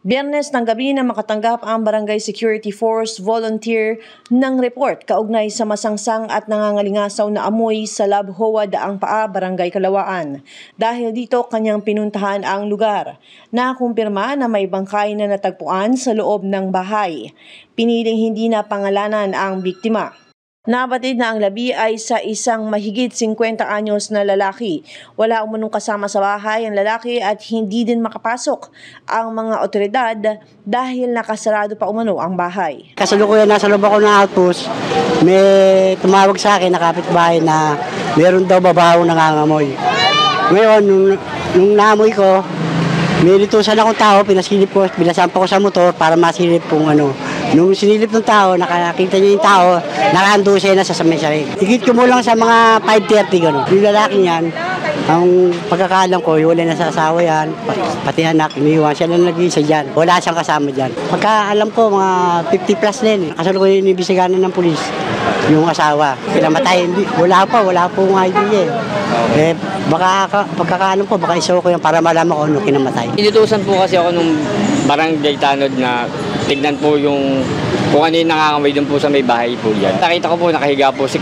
Biyernes ng gabi na makatanggap ang Barangay Security Force volunteer ng report kaugnay sa masangsang at nangangalingasaw na amoy sa Labhoa Daang Paa, Barangay Kalawaan. Dahil dito kanyang pinuntahan ang lugar. Nakumpirma na may bangkay na natagpuan sa loob ng bahay. Piniling hindi na pangalanan ang biktima. Nabatid na ang labi ay sa isang mahigit 50 anyos na lalaki. Wala umunong kasama sa bahay ang lalaki at hindi din makapasok ang mga otoridad dahil nakasarado pa umano ang bahay. Kasalukuyan nasa loob ako ng outpost, may tumawag sa akin na kapitbahay na meron daw babaho nangangamoy. Ngayon, nung naamoy ko, may litusan akong tao, pinasilip ko, pinasampa ko sa motor para masilip kung ano. Nung sinilip ng tao, nakakita niya yung tao, nakahandusay na sa samin-samin. Higit ko mo lang sa mga 5:30 gano'n. Yung lalaki niyan, ang pagkakaalam ko, wala na sa asawa yan, pati anak, iniwan. Siya lang nag-iisa dyan. Wala siyang kasama dyan. Pagkaalam ko, mga 50 plus din. Kasalo ko yung inibisiganan ng pulis, yung asawa. Pinamatay, wala pong idea eh. Pagkakaalam ko, baka isaw ko yan para malaman ko ano kinamatay. Inutusan po kasi ako nung barangay tanod na tignan po yung kung ano yung nangangamoy doon po sa may bahay po yan. Nakita ko po nakahiga po si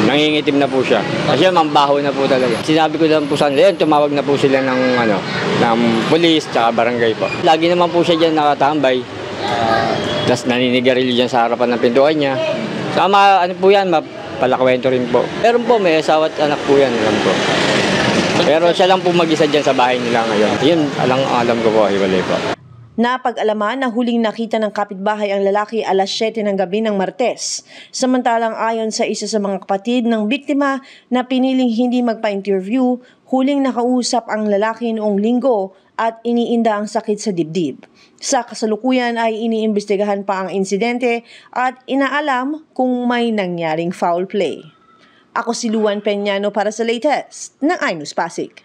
nangingitim na po siya. Kasi mambaho na po talaga. Sinabi ko lang po sa kanila, tumawag na po sila ng pulis tsaka barangay po. Lagi naman po siya dyan nakatambay. Tapos naninigarilyo dyan sa harapan ng pintuan niya. Sama, ano po yan, palakwento rin po. Meron po, may asawa at anak po yan, alam ko. Pero siya lang po mag-isa dyan sa bahay nila ngayon. Yun, alam ko po, hiwalay po. Napag-alaman na huling nakita ng kapitbahay ang lalaki alas 7 ng gabi ng Martes. Samantalang ayon sa isa sa mga kapatid ng biktima na piniling hindi magpa-interview, huling nakausap ang lalaki noong Linggo at iniinda ang sakit sa dibdib. Sa kasalukuyan ay iniimbestigahan pa ang insidente at inaalam kung may nangyaring foul play. Ako si Luan Peñano para sa latest ng iNews Pasig.